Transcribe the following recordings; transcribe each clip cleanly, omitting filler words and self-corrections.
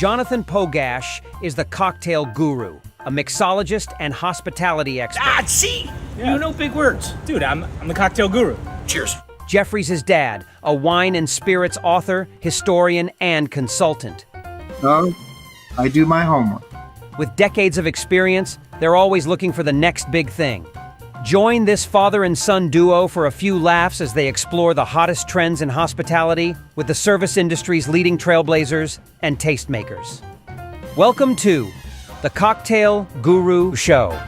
Jonathan Pogash is the cocktail guru, a mixologist and hospitality expert. See? You know big words. Dude, I'm the cocktail guru. Cheers. Jeffrey's his dad, a wine and spirits author, historian, and consultant. So, I do my homework. With decades of experience, they're always looking for the next big thing. Join this father and son duo for a few laughs as they explore the hottest trends in hospitality with the service industry's leading trailblazers and tastemakers. Welcome to the Cocktail Guru Show.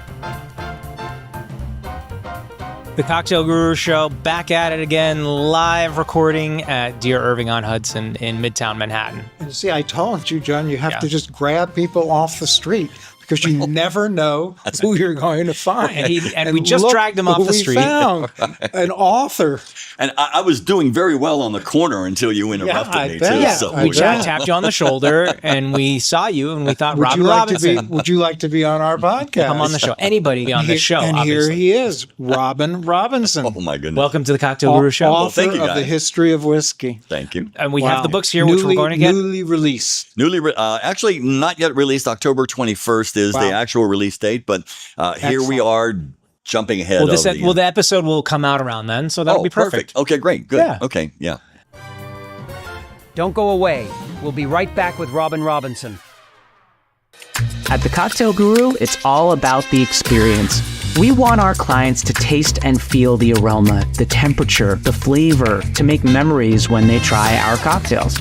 The Cocktail Guru Show, back at it again, live recording at Dear Irving on Hudson in Midtown Manhattan. And see, I told you, John, you have to just grab people off the street because you never know who you're going to find. And we just dragged him off the street. We found an author. And I was doing very well on the corner until you interrupted me, too. Yeah, So. we tapped you on the shoulder, and we saw you, and we thought, Robin Robinson. Would you like to be on our podcast? Come on the show. Anybody on the show, and obviously. Here he is, Robin Robinson. Oh, my goodness. Welcome to the Cocktail Guru Show. Author thank you, of guys. The History of Whiskey. Thank you. And we have the books here, which we're going to get. Newly released. Actually, not yet released. October 21st is the actual release date, but here we are jumping ahead. The episode will come out around then, so that'll be perfect. Okay, great. Good. Yeah. Okay, yeah. Don't go away. We'll be right back with Robin Robinson. At The Cocktail Guru, it's all about the experience. We want our clients to taste and feel the aroma, the temperature, the flavor, to make memories when they try our cocktails.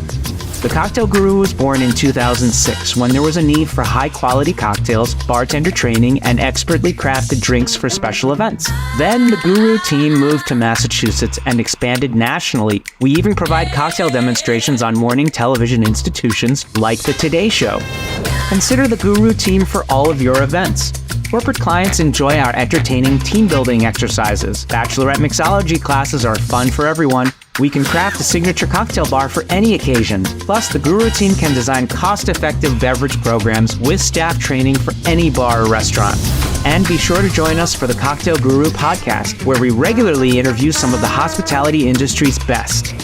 The Cocktail Guru was born in 2006 when there was a need for high-quality cocktails, bartender training, and expertly crafted drinks for special events. Then the Guru team moved to Massachusetts and expanded nationally. We even provide cocktail demonstrations on morning television institutions like The Today Show. Consider the Guru team for all of your events. Corporate clients enjoy our entertaining team-building exercises. Bachelorette mixology classes are fun for everyone. We can craft a signature cocktail bar for any occasion. Plus, the Guru team can design cost-effective beverage programs with staff training for any bar or restaurant. And be sure to join us for the Cocktail Guru podcast, where we regularly interview some of the hospitality industry's best.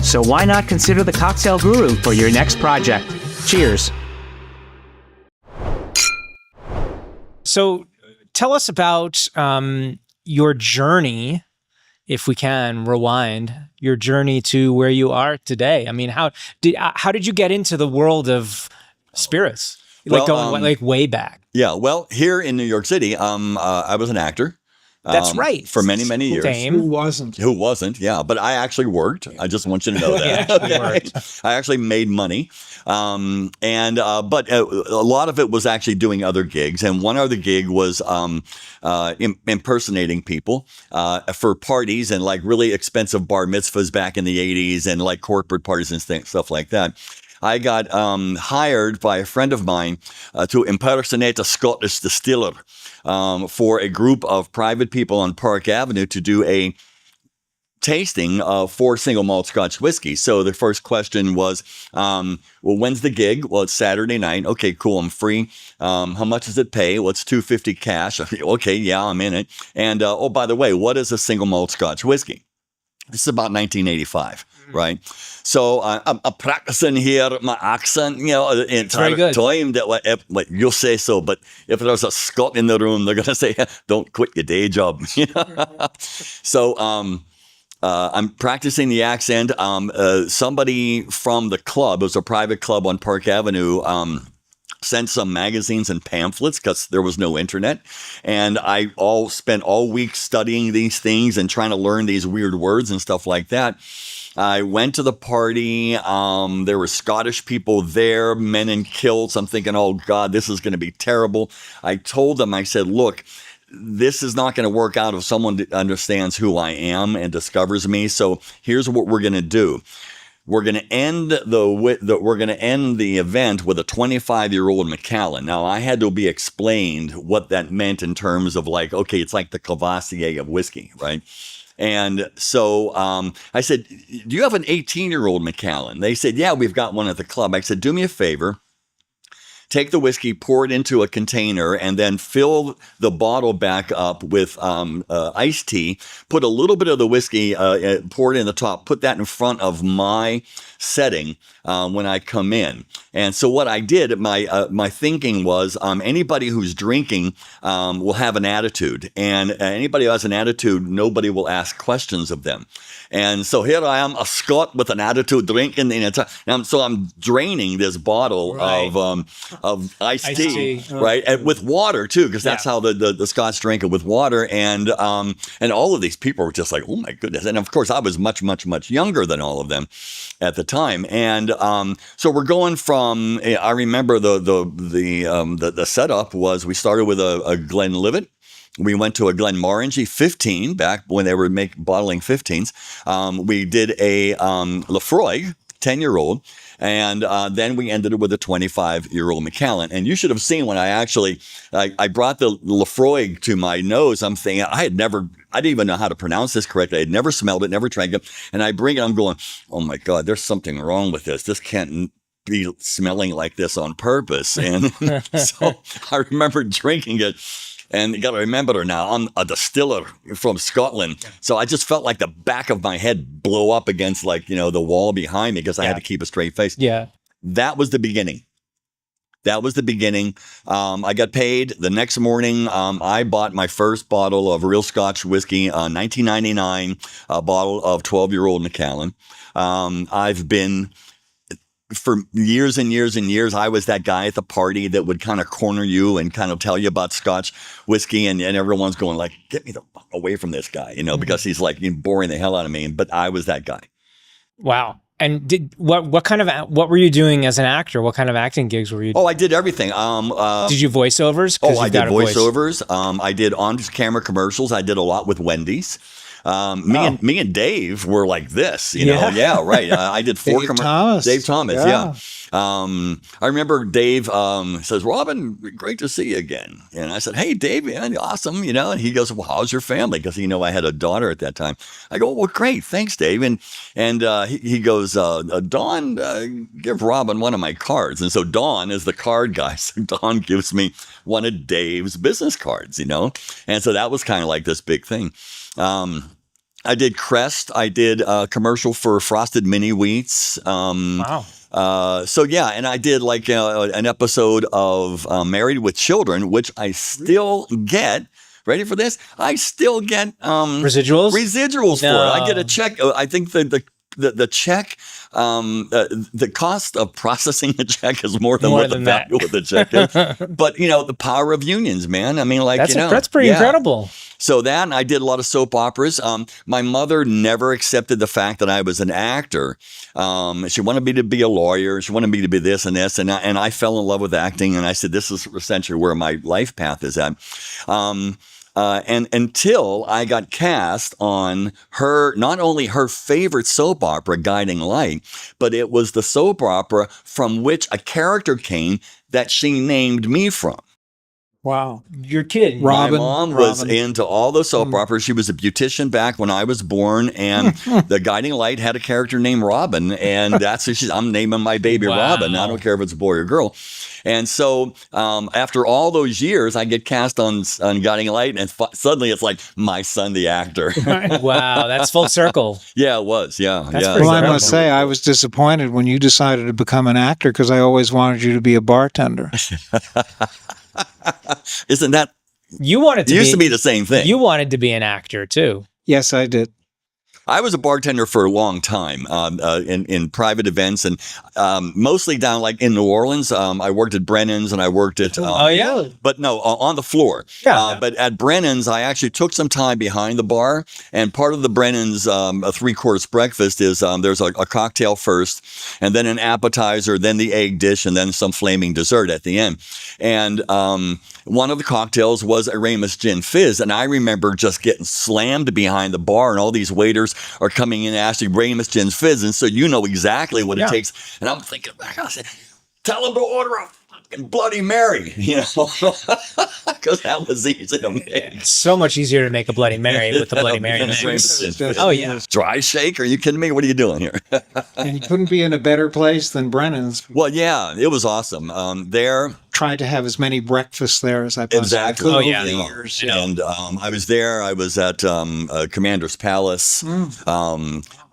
So why not consider the Cocktail Guru for your next project? Cheers. So tell us about your journey, if we can rewind, your journey to where you are today. I mean, how did you get into the world of spirits? Like way back. Yeah, well, here in New York City, I was an actor. That's right. For many, many years. Dame. Who wasn't? Yeah. But I actually worked. I just want you to know that. I actually made money. But a lot of it was actually doing other gigs. And one other gig was impersonating people for parties and like really expensive bar mitzvahs back in the 80s and like corporate parties and stuff like that. I got hired by a friend of mine to impersonate a Scottish distiller for a group of private people on Park Avenue to do a tasting of 4 single malt Scotch whiskey. So the first question was, well, when's the gig? Well, it's Saturday night. Okay, cool. I'm free. How much does it pay? Well, it's $250 cash. Okay, yeah, I'm in it. And oh, by the way, what is a single malt Scotch whiskey? This is about 1985, right? So I'm practicing here my accent, the entire time that you'll say so. But if there's a Scot in the room, they're going to say, don't quit your day job. So I'm practicing the accent. Somebody from the club, it was a private club on Park Avenue, sent some magazines and pamphlets because there was no internet. And I spent all week studying these things and trying to learn these weird words and stuff like that. I went to the party. There were Scottish people there, men in kilts. I'm thinking, oh, God, this is going to be terrible. I told them, I said, look, this is not going to work out if someone understands who I am and discovers me. So here's what we're going to do. We're going to end the event with a 25-year-old Macallan. Now, I had to be explained what that meant in terms of like, okay, it's like the Cavassier of whiskey, right? And so I said, do you have an 18-year-old Macallan? They said, yeah, we've got one at the club. I said, do me a favor. Take the whiskey, pour it into a container, and then fill the bottle back up with iced tea. Put a little bit of the whiskey, pour it in the top. Put that in front of my setting when I come in. And so what I did, my thinking was, anybody who's drinking will have an attitude, and anybody who has an attitude, nobody will ask questions of them. And so here I am, a Scot with an attitude, drinking, and so I'm draining this bottle of iced tea, right, and with water too, because that's how the Scots drink it, with water, and all of these people were just like, oh my goodness, and of course I was much younger than all of them at the time, and so we're going from. I remember the setup was we started with a Glenlivet. We went to a Glenmorangie 15 back when they were bottling 15s. We did a Lefroy 10-year-old, and then we ended it with a 25-year-old Macallan. And you should have seen when I brought the Lefroy to my nose. I'm thinking I didn't even know how to pronounce this correctly. I had never smelled it, never drank it. And I bring it, I'm going, oh my God, there's something wrong with this. This can't be smelling like this on purpose. And so I remember drinking it. And you got to remember now, I'm a distiller from Scotland. Yeah. So I just felt like the back of my head blow up against the wall behind me because I had to keep a straight face. Yeah. That was the beginning. I got paid the next morning. I bought my first bottle of real Scotch whiskey, 1999, a bottle of 12-year-old Macallan. I've been... For years and years and years, I was that guy at the party that would kind of corner you and kind of tell you about Scotch whiskey, and everyone's going like, "Get me the fuck away from this guy," because he's like boring the hell out of me. But I was that guy. Wow. And what were you doing as an actor? What kind of acting gigs were you doing? Oh, I did everything. Did you voiceovers? I did voiceovers. I did on-camera commercials. I did a lot with Wendy's. Me and Dave were like this, you know? Yeah, right. I did 4 commercials. Dave Thomas, yeah. I remember Dave says, "Robin, great to see you again." And I said, "Hey, Dave, man, awesome," And he goes, "Well, how's your family?" Because I had a daughter at that time. I go, "Well, great, thanks, Dave." And he goes, "Don, give Robin one of my cards." And so Don is the card guy. So Don gives me one of Dave's business cards, And so that was kind of like this big thing. I did Crest. I did a commercial for Frosted Mini Wheats. Wow. So yeah, and I did like an episode of Married with Children, which I still get. Ready for this? I still get residuals for it. I get a check. I think the check, the cost of processing a check is more than the value of the check is. But the power of unions, man. I mean, that's pretty incredible. So that, and I did a lot of soap operas. My mother never accepted the fact that I was an actor. She wanted me to be a lawyer. She wanted me to be this and this. And I fell in love with acting. And I said, this is essentially where my life path is at. And until I got cast on not only her favorite soap opera, Guiding Light, but it was the soap opera from which a character came that she named me from. Wow. You're kidding. Robin. My mom was into all the soap operas. She was a beautician back when I was born, and the Guiding Light had a character named Robin, and that's who I'm naming my baby Robin. I don't care if it's a boy or girl. And so after all those years, I get cast on Guiding Light, and suddenly it's like my son, the actor. Wow, that's full circle. Yeah, it was. Yeah. Well, I must say, I was disappointed when you decided to become an actor because I always wanted you to be a bartender. Isn't that? You wanted to used to be the same thing. You wanted to be an actor too. Yes, I did. I was a bartender for a long time in private events, and mostly down like in New Orleans. I worked at Brennan's, and I worked at but no, on the floor. Yeah. But at Brennan's, I actually took some time behind the bar, and part of the Brennan's a 3-course breakfast is there's a cocktail first, and then an appetizer, then the egg dish, and then some flaming dessert at the end. And one of the cocktails was a Ramus Gin Fizz, and I remember just getting slammed behind the bar, and all these waiters are coming in and asking Ramus Gin Fizz, and so you know exactly what it takes. And I'm thinking, I said, tell them to order a fucking Bloody Mary, because that was easy to make. It's so much easier to make a Bloody Mary with the Bloody Mary. Oh yeah, dry shake? Are you kidding me? What are you doing here? And you couldn't be in a better place than Brennan's. Well, yeah, it was awesome. There, tried to have as many breakfasts there as I possibly Exactly. could Oh, over yeah. the years. And I was there. I was at Commander's Palace.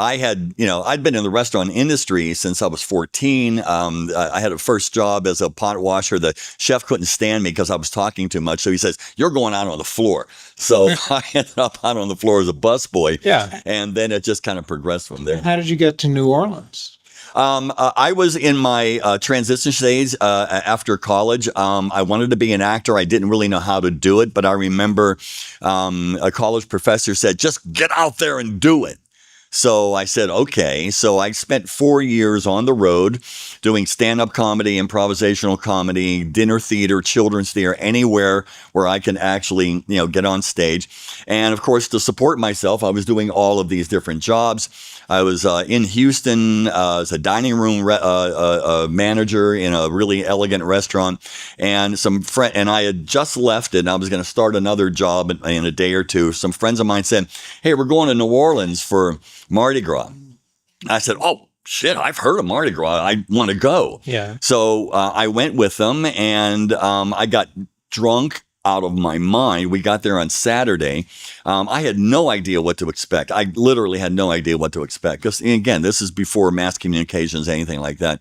I had, I'd been in the restaurant industry since I was 14. I had a first job as a pot washer. The chef couldn't stand me because I was talking too much. So he says, "You're going out on the floor." So I ended up out on the floor as a busboy. Yeah. And then it just kind of progressed from there. How did you get to New Orleans? I was in my transition stage after college. I wanted to be an actor. I didn't really know how to do it, but I remember a college professor said, "Just get out there and do it." So I said, okay. So I spent 4 years on the road doing stand-up comedy, improvisational comedy, dinner theater, children's theater, anywhere where I can actually, get on stage. And of course, to support myself, I was doing all of these different jobs. I was in Houston as a dining room manager in a really elegant restaurant, and and I had just left it, and I was going to start another job in a day or two. Some friends of mine said, "Hey, we're going to New Orleans for Mardi Gras." I said, "Oh, shit, I've heard of Mardi Gras. I want to go." Yeah. So I went with them, and I got drunk out of my mind. We got there on Saturday. I had no idea what to expect. I literally had no idea what to expect. Because, again, this is before mass communications, anything like that.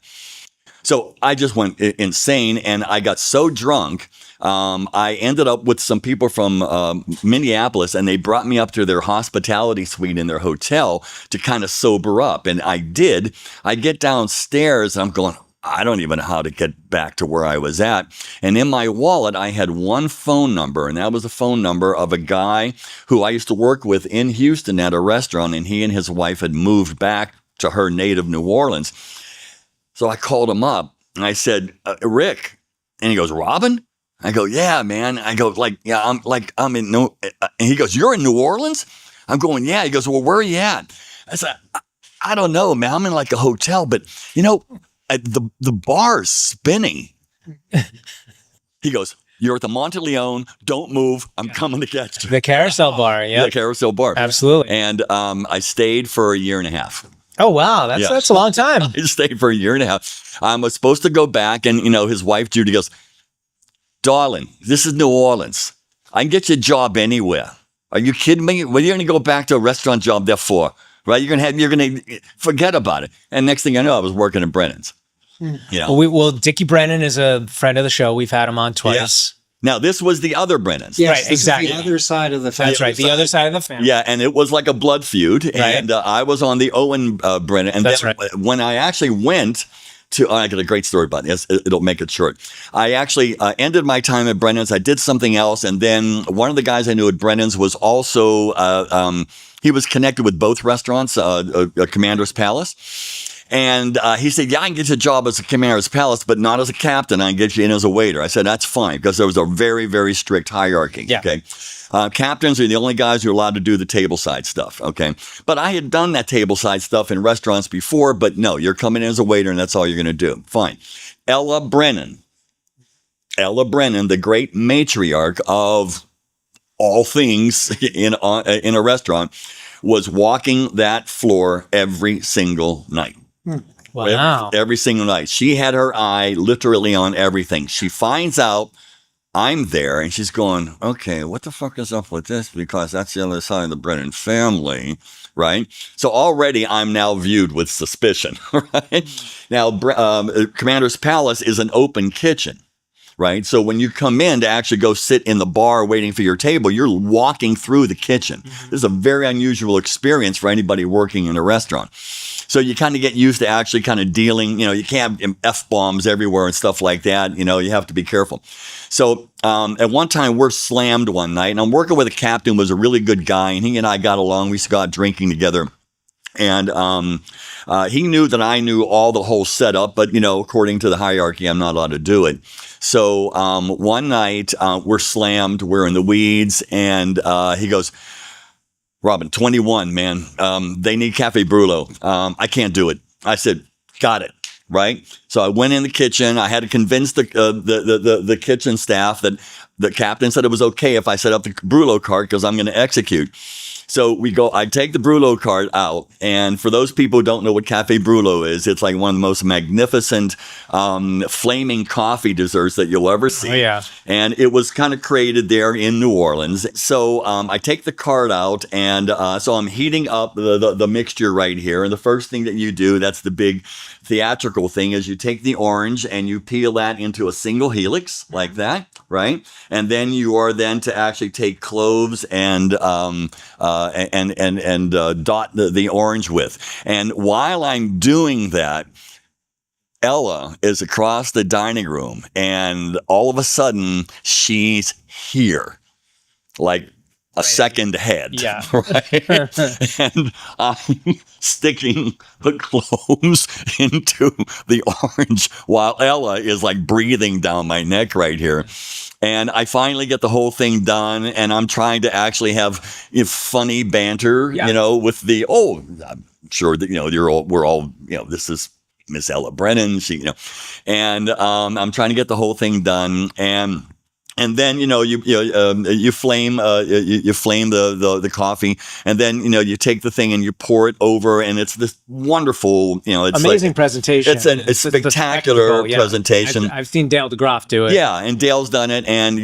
So I just went insane, and I got so drunk. I ended up with some people from Minneapolis, and they brought me up to their hospitality suite in their hotel to kind of sober up. And I did. I get downstairs, and I'm going, I don't even know how to get back to where I was at. And in my wallet, I had one phone number, and that was the phone number of a guy who I used to work with in Houston at a restaurant, and he and his wife had moved back to her native New Orleans. So I called him up, and I said, "Rick," and he goes, "Robin?" I go, "Yeah, man." I go, I'm in and he goes, "You're in New Orleans?" I'm going, "Yeah." He goes, "Well, where are you at?" I said, I don't know, man. I'm in like a hotel, but the bar's spinning. He goes, "You're at the Monteleone. Don't move. I'm coming to get you." The Carousel Bar. Yeah. The Carousel Bar. Absolutely. And I stayed for a year and a half. Oh, wow. That's a long time. I stayed for a year and a half. I was supposed to go back, and, his wife, Judy, goes, "Darling, this is New Orleans. I can get you a job anywhere. Are you kidding me? What are you going to go back to a restaurant job there for? Right? You're going to forget about it." And next thing I know, I was working at Brennan's. Well, Dickie Brennan is a friend of the show. We've had him on twice. Yeah. Now, this was the other Brennan's. Yes, Right, this exactly. is the other side of the family. That's right. The other side of the family. Yeah, and it was like a blood feud. Right. And I was on the Owen Brennan. And That's then right. when I actually went to, I got a great story about this. It'll make it short. I actually ended my time at Brennan's. I did something else. And then one of the guys I knew at Brennan's was also, he was connected with both restaurants, Commander's Palace. And he said, "Yeah, I can get you a job as a Commander's Palace, but not as a captain. I can get you in as a waiter." I said, "That's fine," because there was a very, very strict hierarchy. Yeah. Okay. Captains are the only guys who are allowed to do the tableside stuff. Okay. But I had done that tableside stuff in restaurants before, but no, you're coming in as a waiter and that's all you're going to do. Fine. Ella Brennan, the great matriarch of all things in a restaurant, was walking that floor every single night. Wow. Every single night. She had her eye literally on everything. She finds out I'm there, and she's going, "Okay, what the fuck is up with this? Because that's the other side of the Brennan family," right? So already I'm now viewed with suspicion, right? Now, Commander's Palace is an open kitchen, right? So when you come in to actually go sit in the bar waiting for your table, you're walking through the kitchen. This is a very unusual experience for anybody working in a restaurant. So you kind of get used to actually kind of dealing, you can't have F-bombs everywhere and stuff like that. You have to be careful. So at one time, we're slammed one night, and I'm working with a captain who was a really good guy, and he and I got along. We used to go out drinking together. And he knew that I knew all the whole setup, but, according to the hierarchy, I'm not allowed to do it. So one night, we're slammed, we're in the weeds, and he goes, "Robin, 21, man. They need Cafe Brulo. I can't do it." I said, "Got it." Right. So I went in the kitchen. I had to convince the kitchen staff that the captain said it was okay if I set up the Brulo cart because I'm going to execute. So I take the Brulot cart out. And for those people who don't know what Cafe Brulot is, it's like one of the most magnificent flaming coffee desserts that you'll ever see. Oh, yeah. And it was kind of created there in New Orleans. So I take the cart out, and so I'm heating up the mixture right here. And the first thing that you do, that's the big theatrical thing, is you take the orange and you peel that into a single helix like that, right? And then you are then to actually take cloves and dot the orange with. And while I'm doing that, Ella is across the dining room, and all of a sudden she's here, like a second ahead. Yeah. Right? And I'm sticking the cloves into the orange while Ella is like breathing down my neck right here. And I finally get the whole thing done, and I'm trying to actually have funny banter, with I'm sure that, we're all, this is Miss Ella Brennan, and I'm trying to get the whole thing done, and then you flame the coffee, and then you take the thing and you pour it over, and it's this wonderful it's amazing presentation. It's a spectacular presentation. I've seen Dale DeGroff do it. Yeah, and Dale's done it, and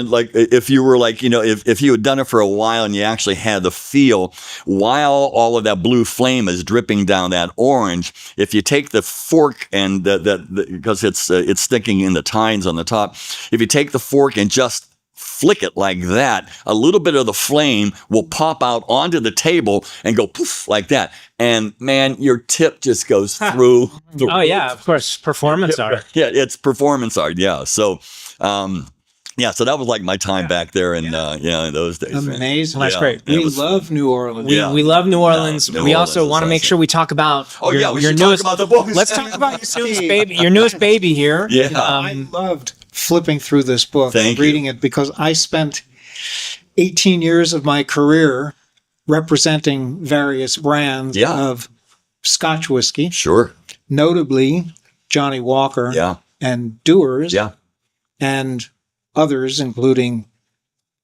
like if you were like if you had done it for a while and you actually had the feel while all of that blue flame is dripping down that orange, if you take the fork and because it's sticking in the tines on the top, if you take the fork and just flick it like that, a little bit of the flame will pop out onto the table and go poof like that. And man, your tip just goes through. Oh yeah, of course, performance art. Yeah, it's performance art. Yeah, so. So that was like my time back there in those days. Amazing. That's great. We love New Orleans. We love New Orleans. New we Orleans also want to make sure we talk about we your should newest, talk about the book. Let's talk about your newest baby. Your newest baby here. Yeah. I loved flipping through this book Thank and reading it, because I spent 18 years of my career representing various brands of Scotch whiskey, Sure. notably Johnny Walker and Dewar's, and others, including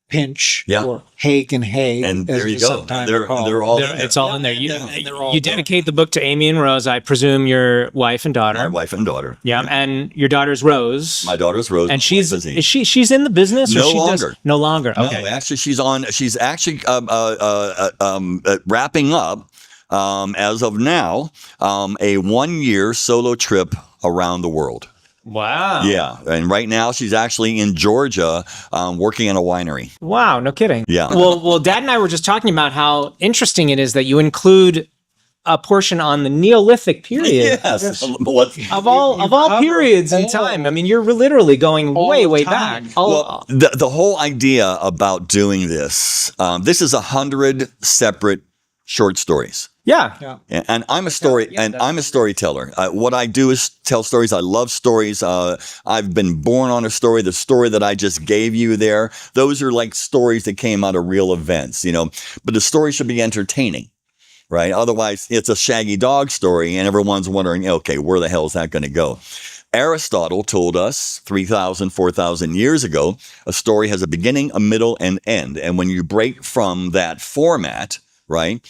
Pinch or Haig and Hay. And as there you we go. sometimes They're call all It's all in there. they're all You dedicate the book to Amy and Rose, I presume your wife and daughter. my wife and daughter. Yeah, and your daughter's Rose. My daughter's Rose. And she's she's in the business? Or No she longer. No longer. Okay. No, actually, she's actually wrapping up as of now a 1-year solo trip around the world. Wow. Yeah, and right now she's actually in Georgia working in a winery. Wow, no kidding. Yeah. Well, Dad and I were just talking about how interesting it is that you include a portion on the Neolithic period. Yes. Of all periods in time. I mean, you're literally going way back. Well, the whole idea about doing this, this is 100 separate short stories. Yeah. And I'm a storyteller. What I do is tell stories. I love stories. I've been born on a story. The story that I just gave you there, those are like stories that came out of real events, but the story should be entertaining, right? Otherwise it's a shaggy dog story and everyone's wondering, okay, where the hell is that going to go? Aristotle told us 3,000, 4,000 years ago, a story has a beginning, a middle, and end. And when you break from that format, right,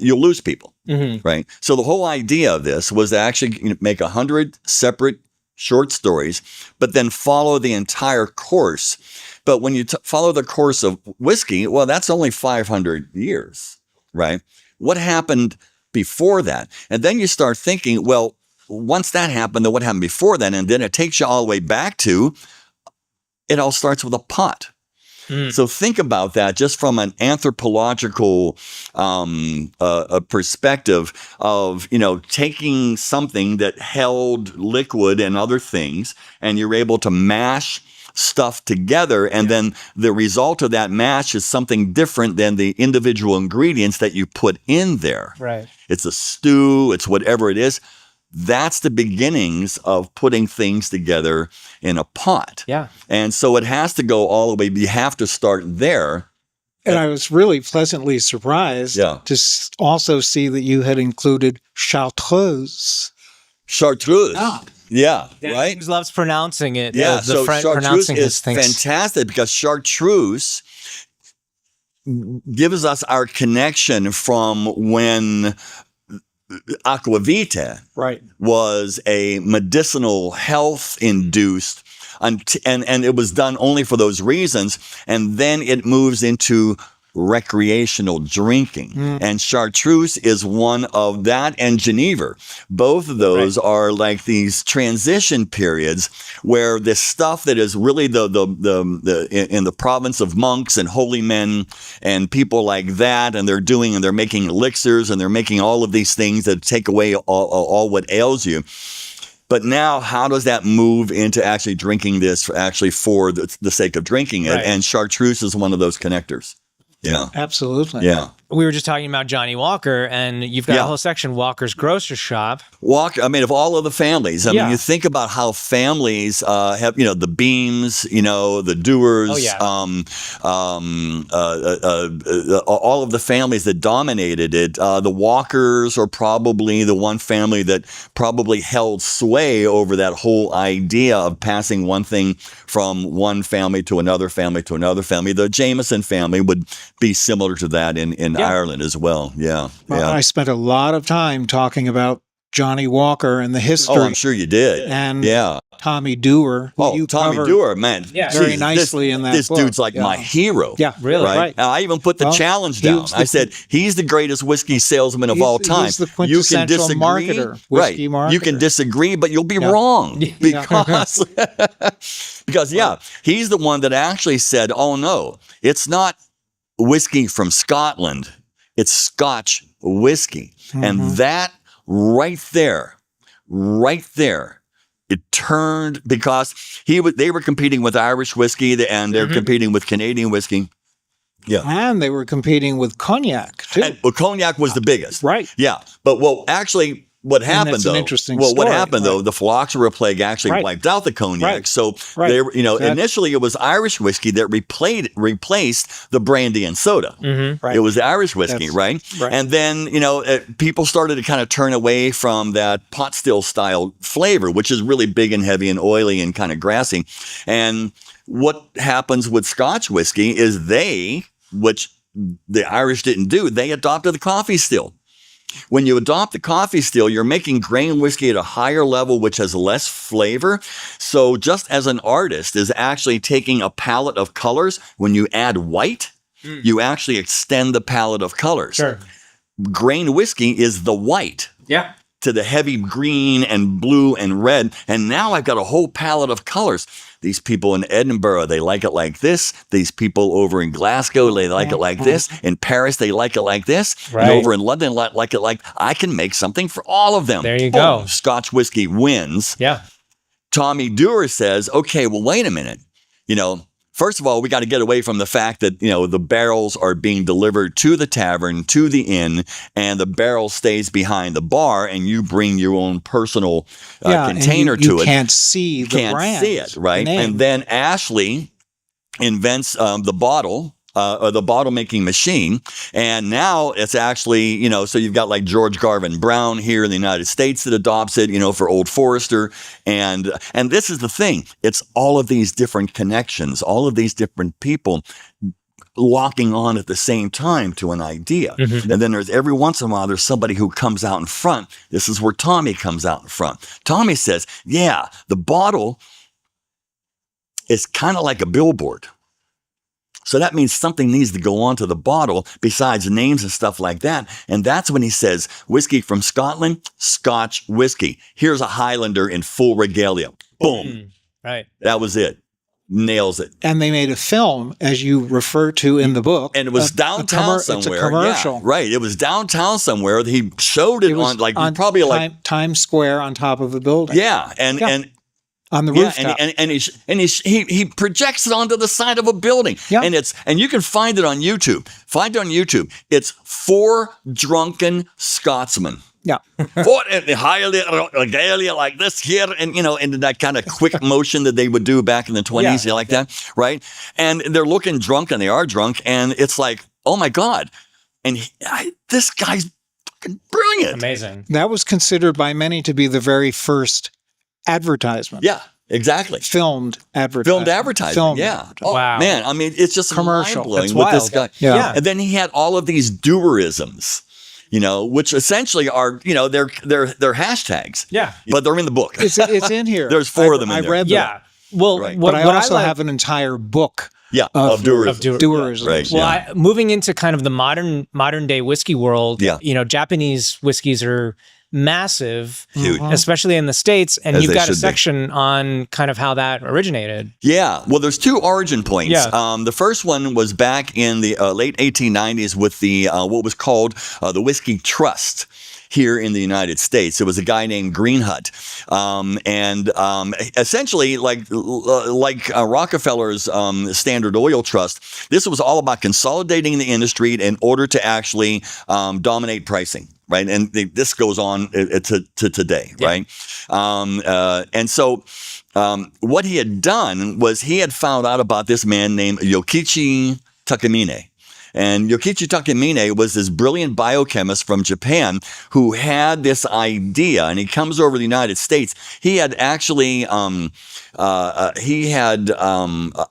you'll lose people, right? So the whole idea of this was to actually make 100 separate short stories, but then follow the entire course. But when you follow the course of whiskey, well, that's only 500 years, right? What happened before that? And then you start thinking, well, once that happened, then what happened before that? And then it takes you all the way back to, it all starts with a pot. So think about that just from an anthropological perspective of, taking something that held liquid and other things, and you're able to mash stuff together. And then the result of that mash is something different than the individual ingredients that you put in there. Right. It's a stew, it's whatever it is. That's the beginnings of putting things together in a pot. Yeah. And so it has to go all the way. You have to start there. And I was really pleasantly surprised to also see that you had included Chartreuse. Chartreuse. Yeah, Dad right? loves pronouncing it. Yeah, the so French Chartreuse pronouncing is his things. fantastic because Chartreuse gives us our connection from when aquavita was a medicinal health induced, and it was done only for those reasons. And then it moves into recreational drinking. And chartreuse is one of that, and Geneva. Both of those are like these transition periods where this stuff that is really the in the province of monks and holy men and people like that, and they're making elixirs and they're making all of these things that take away all what ails you. But now, how does that move into actually drinking this actually for the sake of drinking it? And chartreuse is one of those connectors. Yeah, absolutely. Yeah. We were just talking about Johnny Walker, and you've got a whole section, Walker's Grocer Shop. Walker, I mean, of all of the families, I mean, you think about how families have, the Beams, the Dewars, all of the families that dominated it. The Walkers are probably the one family that probably held sway over that whole idea of passing one thing from one family to another family to another family. The Jameson family would be similar to that in Ireland as well. Yeah. I spent a lot of time talking about Johnny Walker and the history. Oh, I'm sure you did. And Tommy Dewar. Oh, Tommy Dewar, man. Very nicely in that This book. dude's like my hero. Yeah, really. Right? I even put the challenge down. I said, he's the greatest whiskey salesman of all time. He's the quintessential marketer. Whiskey marketer. You can disagree, but you'll be wrong. Because, he's the one that actually said, oh, no, it's not whiskey from Scotland. It's Scotch whiskey. And that right there, it turned, because they were competing with Irish whiskey and they're competing with Canadian whiskey. Yeah. And they were competing with cognac, too. And, cognac was the biggest. Right. Yeah. But what happened though? What happened though? The phylloxera plague actually wiped out the cognac. So they, initially it was Irish whiskey that replaced the brandy and soda. It was Irish whiskey, right? And then people started to kind of turn away from that pot still style flavor, which is really big and heavy and oily and kind of grassy. And what happens with Scotch whiskey is which the Irish didn't do, they adopted the coffee still. When you adopt the coffee still, you're making grain whiskey at a higher level, which has less flavor. So just as an artist is actually taking a palette of colors, when you add white, you actually extend the palette of colors. Sure. Grain whiskey is the white. Yeah. To the heavy green and blue and red. And now I've got a whole palette of colors. These people in Edinburgh, they like it like this. These people over in Glasgow, they like it like this. In Paris, they like it like this. And over in London, like it like, I can make something for all of them. There you go. Scotch whiskey wins. Yeah. Tommy Dewar says, okay, well, wait a minute. First of all, we got to get away from the fact that, the barrels are being delivered to the tavern, to the inn, and the barrel stays behind the bar, and you bring your own personal container to it. You can't see the brand. Can't see it, right? And then Ashley invents the bottle, or the bottle making machine. And now it's actually, so you've got like George Garvin Brown here in the United States that adopts it, for Old Forester. And this is the thing. It's all of these different connections, all of these different people locking on at the same time to an idea. And then there's every once in a while, there's somebody who comes out in front. This is where Tommy comes out in front. Tommy says, yeah, the bottle is kind of like a billboard. So that means something needs to go onto the bottle besides names and stuff like that. And that's when he says, whiskey from Scotland, Scotch whiskey. Here's a Highlander in full regalia. Boom. Right. That was it. Nails it. And they made a film, as you refer to in the book. And it was downtown somewhere. It's a commercial. Yeah, right. It was downtown somewhere. He showed it on probably Times Square on top of a building. Yeah. And on the rooftop. And he projects it onto the side of a building. Yeah. And you can find it on YouTube. It's 4 drunken Scotsmen. Yeah. Regalia like this here, and into that kind of quick motion that they would do back in the 20s, that, right? And they're looking drunk, and they are drunk, and it's like, oh my God. And this guy's fucking brilliant. Amazing. That was considered by many to be the very first advertisement. Yeah. Exactly. Filmed advertising. Filmed advertising. Yeah. Oh, Wow. man. I mean, it's just Commercial. mind-blowing That's with this wild. guy. Yeah. And then he had all of these doerisms, which essentially are, they're hashtags. Yeah. But they're in the book. It's in here. There's 4 of them in I there. read them. Yeah. Well, Right. what, But I what also like- have an entire book Yeah. Of doerism. tourism. Right. Well, Yeah. moving into kind of the modern day whiskey world, Yeah. Japanese whiskeys are massive, Huge. especially in the States. And As you've they got a should be. section on kind of how that originated. Yeah. Well, there's 2 origin points. Yeah. The first one was back in the late 1890s with the what was called the Whiskey Trust here in the United States. It was a guy named Greenhut. Essentially, like Rockefeller's Standard Oil Trust, this was all about consolidating the industry in order to actually dominate pricing. Right. And this goes on to today. Yeah. Right. And so what he had done was he had found out about this man named Yokichi Takamine. And Yokichi Takamine was this brilliant biochemist from Japan who had this idea, and he comes over to the United States. He had actually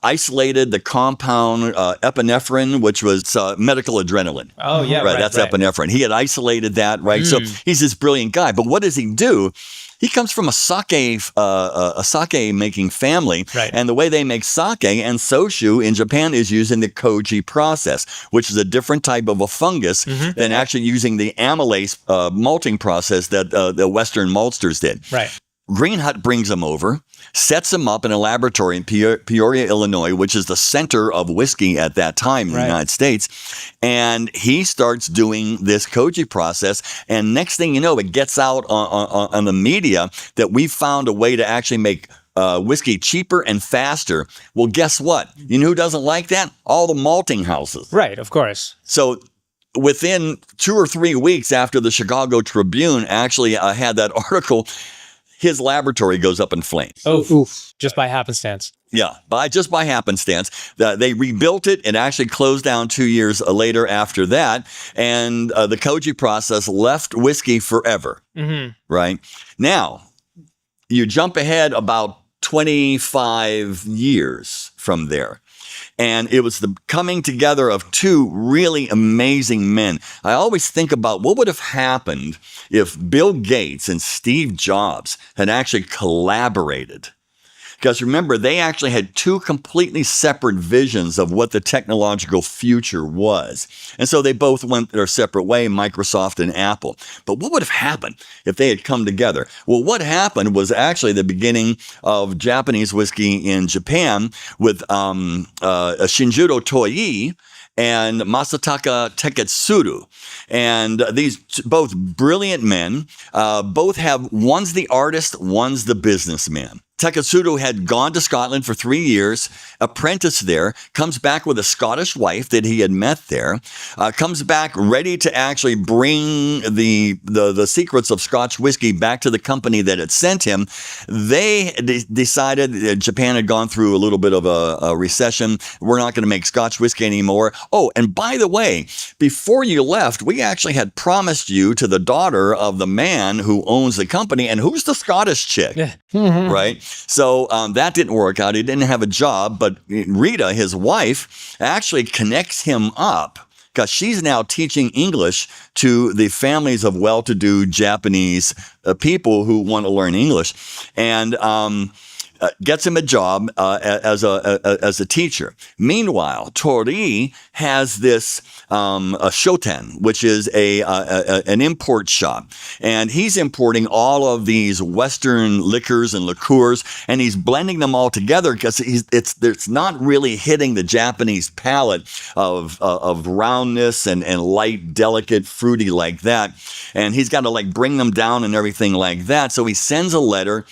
isolated the compound epinephrine, which was medical adrenaline. Oh, yeah. Right, that's epinephrine. He had isolated that, right? So he's this brilliant guy. But what does he do? He comes from a sake making family, right. And the way they make sake and soshu in Japan is using the koji process, which is a different type of a fungus than actually using the amylase malting process that the Western maltsters did. Right. Greenhut brings him over, sets him up in a laboratory in Peoria, Illinois, which is the center of whiskey at that time in the United States. And he starts doing this koji process. And next thing you know, it gets out on the media that we found a way to actually make whiskey cheaper and faster. Well, guess what? You know who doesn't like that? All the malting houses. Right, of course. So within 2 or 3 weeks after the Chicago Tribune actually had that article, his laboratory goes up in flames. Oh, Oof. just by happenstance. Yeah, just by happenstance. They rebuilt it. It actually closed down 2 years later after that. And the koji process left whiskey forever. Right? Now, you jump ahead about 25 years from there. And it was the coming together of 2 really amazing men. I always think about what would have happened if Bill Gates and Steve Jobs had actually collaborated. Because remember, they actually had 2 completely separate visions of what the technological future was. And so they both went their separate way, Microsoft and Apple. But what would have happened if they had come together? Well, what happened was actually the beginning of Japanese whiskey in Japan with Shinjiro Toii and Masataka Teketsuru. And these both brilliant men, one's the artist, one's the businessman. Teketsuru had gone to Scotland for 3 years, apprenticed there, comes back with a Scottish wife that he had met there, comes back ready to actually bring the secrets of Scotch whiskey back to the company that had sent him. They decided that Japan had gone through a little bit of a recession. We're not going to make Scotch whiskey anymore. Oh, and by the way, before you left, we actually had promised you to the daughter of the man who owns the company. And who's the Scottish chick? Yeah. Right? So that didn't work out. He didn't have a job, but Rita, his wife, actually connects him up because she's now teaching English to the families of well-to-do Japanese people who want to learn English, and gets him a job as a teacher. Meanwhile, Torii has this a shoten, which is an import shop, and he's importing all of these Western liquors and liqueurs, and he's blending them all together because it's not really hitting the Japanese palate of roundness and light, delicate, fruity like that, and he's got to like bring them down and everything like that. So he sends a letter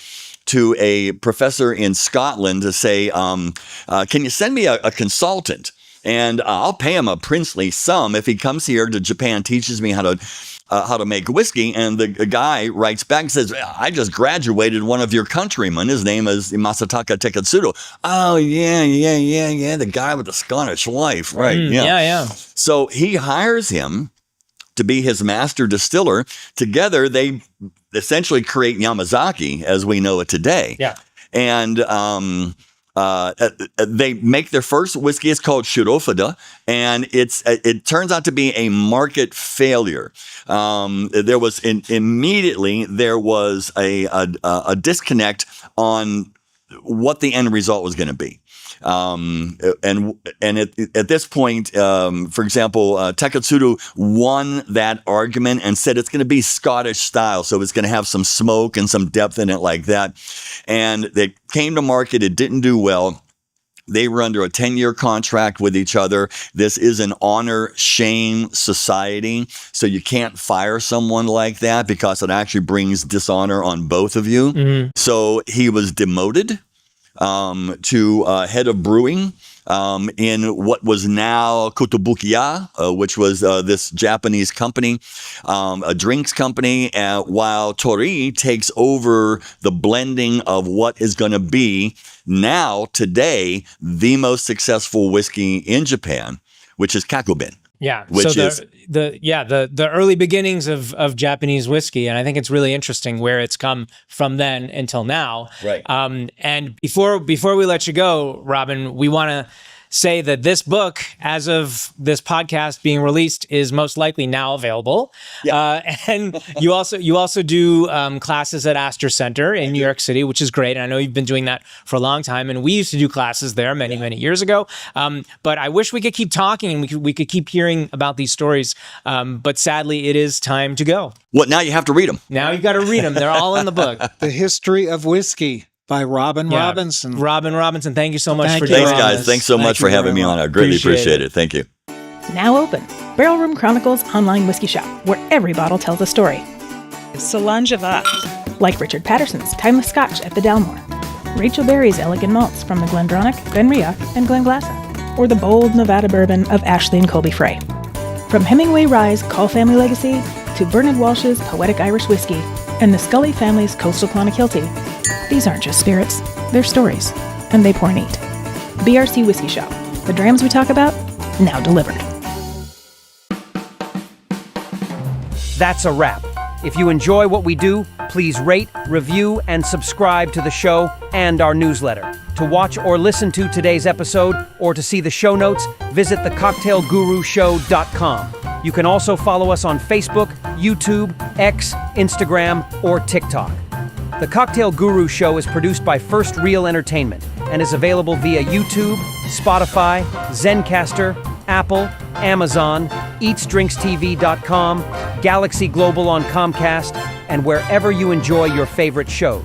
to a professor in Scotland to say, can you send me a consultant? And I'll pay him a princely sum if he comes here to Japan, teaches me how to make whiskey. And the guy writes back and says, I just graduated one of your countrymen. His name is Masataka Teketsuru. Oh, yeah. The guy with the Scottish wife. Right. Yeah. So he hires him to be his master distiller. Together, they essentially create Yamazaki as we know it today. Yeah. And they make their first whiskey. It's called Shirofada, and it turns out to be a market failure. There was immediately a disconnect on what the end result was going to be. And at this point, for example, Taketsuru won that argument and said it's going to be Scottish style. So it's going to have some smoke and some depth in it like that. And they came to market. It didn't do well. They were under a 10-year contract with each other. This is an honor-shame society. So you can't fire someone like that because it actually brings dishonor on both of you. Mm-hmm. So he was demoted to head of brewing in what was now Kotobukiya, which was this Japanese company, a drinks company, while Tori takes over the blending of what is going to be now, today, the most successful whiskey in Japan, which is Kakubin. Yeah, which so is the early beginnings of Japanese whiskey, and I think it's really interesting where it's come from then until now. Right. And before we let you go, Robin, we want to say that this book, as of this podcast being released, is most likely now available. Yeah. And you also do classes at Astor Center in New York City, which is great. And I know you've been doing that for a long time. And we used to do classes there many years ago. But I wish we could keep talking and we could keep hearing about these stories. But sadly, it is time to go. What? Now you have to read them. Now you got to read them. They're all in the book. The History of Whiskey by Robin Robinson. Robin Robinson, thank you so much for Thanks, doing guys. this. Thanks so much for having me on. I greatly appreciate it. Thank you. Now open. Barrel Room Chronicles online whiskey shop, where every bottle tells a story. Solangevat. Like Richard Patterson's Timeless Scotch at the Dalmore, Rachel Berry's Elegant Malts from the Glendronach, Glenriach, and Glenglassaugh, or the bold Nevada bourbon of Ashley and Colby Frey. From Hemingway Rye's Call Family Legacy to Bernard Walsh's Poetic Irish Whiskey and the Scully family's Coastal Clonakilty, these aren't just spirits, they're stories, and they pour neat. BRC Whiskey Shop, the drams we talk about, now delivered. That's a wrap. If you enjoy what we do, please rate, review, and subscribe to the show and our newsletter. To watch or listen to today's episode or to see the show notes, visit thecocktailgurushow.com. You can also follow us on Facebook, YouTube, X, Instagram, or TikTok. The Cocktail Guru Show is produced by First Reel Entertainment and is available via YouTube, Spotify, Zencaster, Apple, Amazon, EatsDrinksTV.com, Galaxy Global on Comcast, and wherever you enjoy your favorite shows.